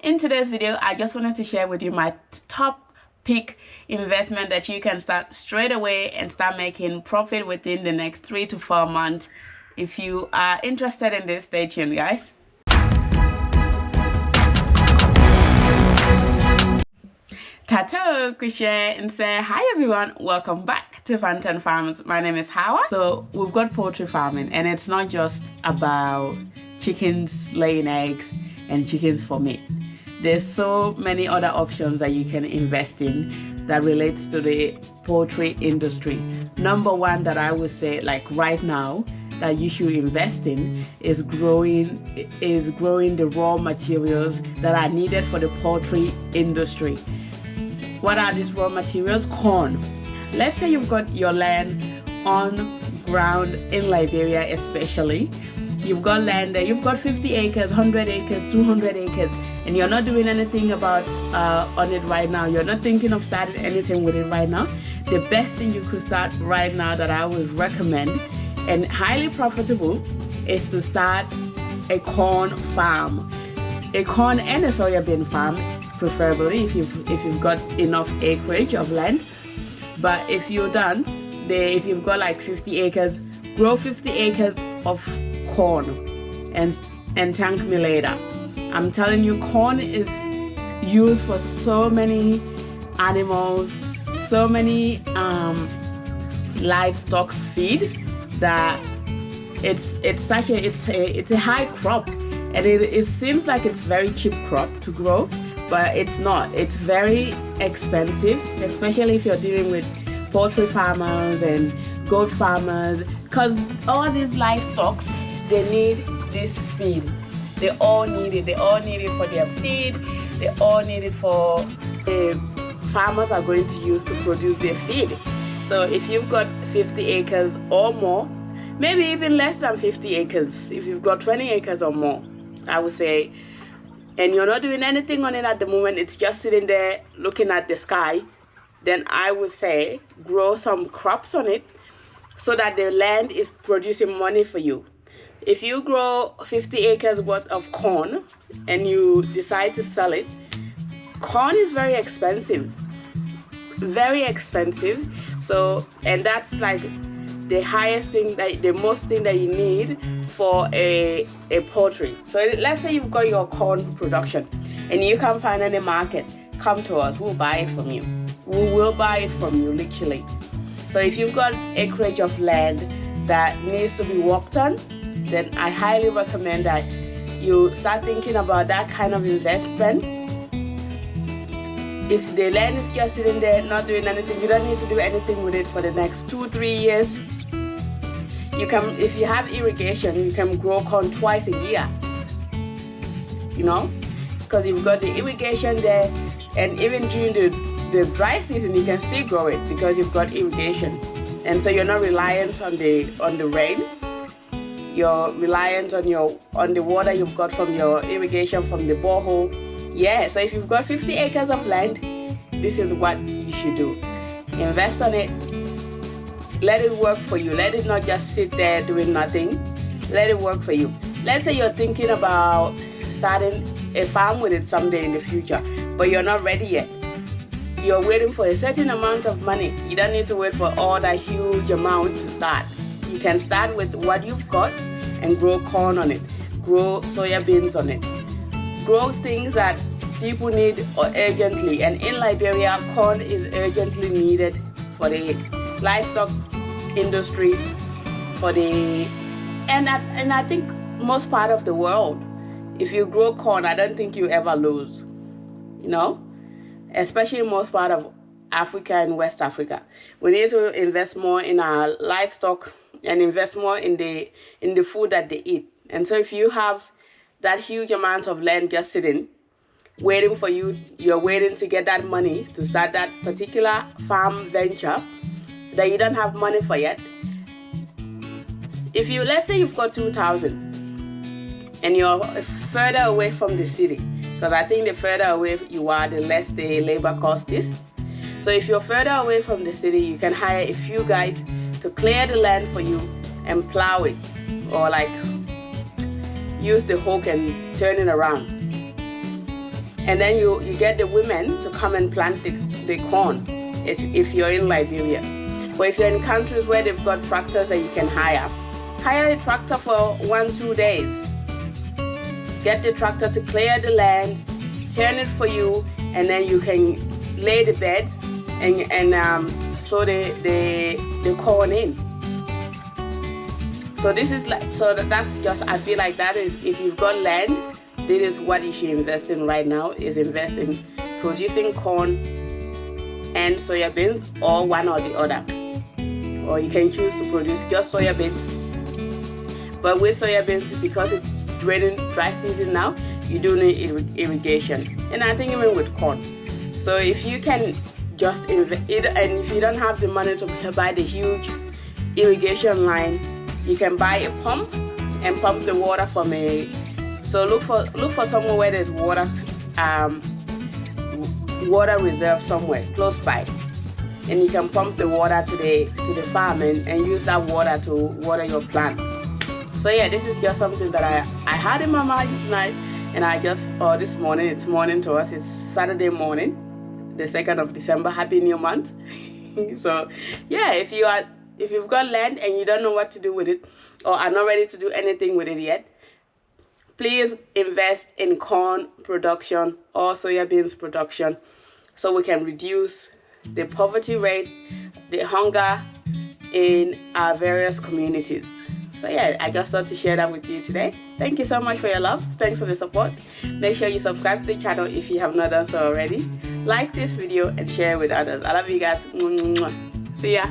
In today's video, I just wanted to share with you my top pick investment that you can start straight away and start making profit within the next 3 to 4 months. If you are interested in this, stay tuned, guys. Tato, Krisha, and say hi everyone, welcome back to Pantten Farms. My name is Hawa. So we've got poultry farming, and it's not just about chickens laying eggs and chickens for meat. There's so many other options that you can invest in that relates to the poultry industry. Number one that I would say, like right now, that you should invest in is growing the raw materials that are needed for the poultry industry. What are these raw materials? Corn. Let's say you've got your land on ground in Liberia, especially. You've got land there, you've got 50 acres, 100 acres, 200 acres, and you're not doing anything about on it right now. You're not thinking of starting anything with it right now. The best thing you could start right now that I would recommend, and highly profitable, is to start a corn farm. A corn and a soybean farm, preferably if you've got enough acreage of land. But if you don't, if you've got like 50 acres, grow 50 acres of corn and thank me later. I'm telling you, corn is used for so many animals, so many livestock feed, that it's a high crop, and it seems like it's very cheap crop to grow, but it's not. It's very expensive, especially if you're dealing with poultry farmers and goat farmers, because all these livestock, they need this feed. They all need it. They all need it for their feed. They all need it for the farmers are going to use to produce their feed. So if you've got 50 acres or more, maybe even less than 50 acres, if you've got 20 acres or more, I would say, and you're not doing anything on it at the moment, it's just sitting there looking at the sky, then I would say grow some crops on it so that the land is producing money for you. If you grow 50 acres worth of corn and you decide to sell it, corn is very expensive. Very expensive. So, and that's like the highest thing, the most thing that you need for a poultry. So let's say you've got your corn production and you can't find any market, come to us, we'll buy it from you. We will buy it from you, literally. So if you've got acreage of land that needs to be worked on, then I highly recommend that you start thinking about that kind of investment. If the land is just sitting there not doing anything, you don't need to do anything with it for the next 2-3 years. You can, if you have irrigation, you can grow corn twice a year. You know, because you've got the irrigation there, and even during the dry season, you can still grow it because you've got irrigation, and so you're not reliant on the rain. You're reliant on the water you've got from your irrigation from the borehole. Yeah, so if you've got 50 acres of land, this is what you should do. Invest on it. Let it work for you. Let it not just sit there doing nothing. Let it work for you. Let's say you're thinking about starting a farm with it someday in the future, but you're not ready yet. You're waiting for a certain amount of money. You don't need to wait for all that huge amount to start. You can start with what you've got and grow corn on it, grow soya beans on it, grow things that people need urgently. And in Liberia, corn is urgently needed for the livestock industry, and I think most part of the world. If you grow corn, I don't think you ever lose, you know, especially most part of Africa and West Africa. We need to invest more in our livestock and invest more in the food that they eat. And so if you have that huge amount of land just sitting, waiting for you, you're waiting to get that money to start that particular farm venture that you don't have money for yet. If you, let's say you've got 2,000 and you're further away from the city, because I think the further away you are, the less the labor cost is. So if you're further away from the city, you can hire a few guys to clear the land for you and plow it, or like use the hook and turn it around. and then you get the women to come and plant the corn if you're in Liberia. But if you're in countries where they've got tractors that you can hire a tractor for 1-2 days. Get the tractor to clear the land, turn it for you, and then you can lay the beds and sow the corn in. So this is that's just, I feel like that is, if you've got land, this is what you should invest in right now, is invest in producing corn and soya beans, or one or the other. Or you can choose to produce just soya beans. But with soya beans, because it's dry season now, you do need irrigation. And I think even with corn. So if you can just invest, and if you don't have the money to buy the huge irrigation line, you can buy a pump and pump the water from a. So look for somewhere where there's water reserve somewhere close by, and you can pump the water to the farm and use that water to water your plant. So yeah, this is just something that I had in my mind tonight, and this morning, it's morning to us, it's Saturday morning, the 2nd of December. Happy new month. So yeah, if you've got land and you don't know what to do with it, or are not ready to do anything with it yet, please invest in corn production or soya beans production, so we can reduce the poverty rate, the hunger in our various communities. So yeah, I just thought to share that with you today. Thank you so much for your love. Thanks for the support. Make sure you subscribe to the channel if you have not done so already. Like this video and share with others. I love you guys. See ya.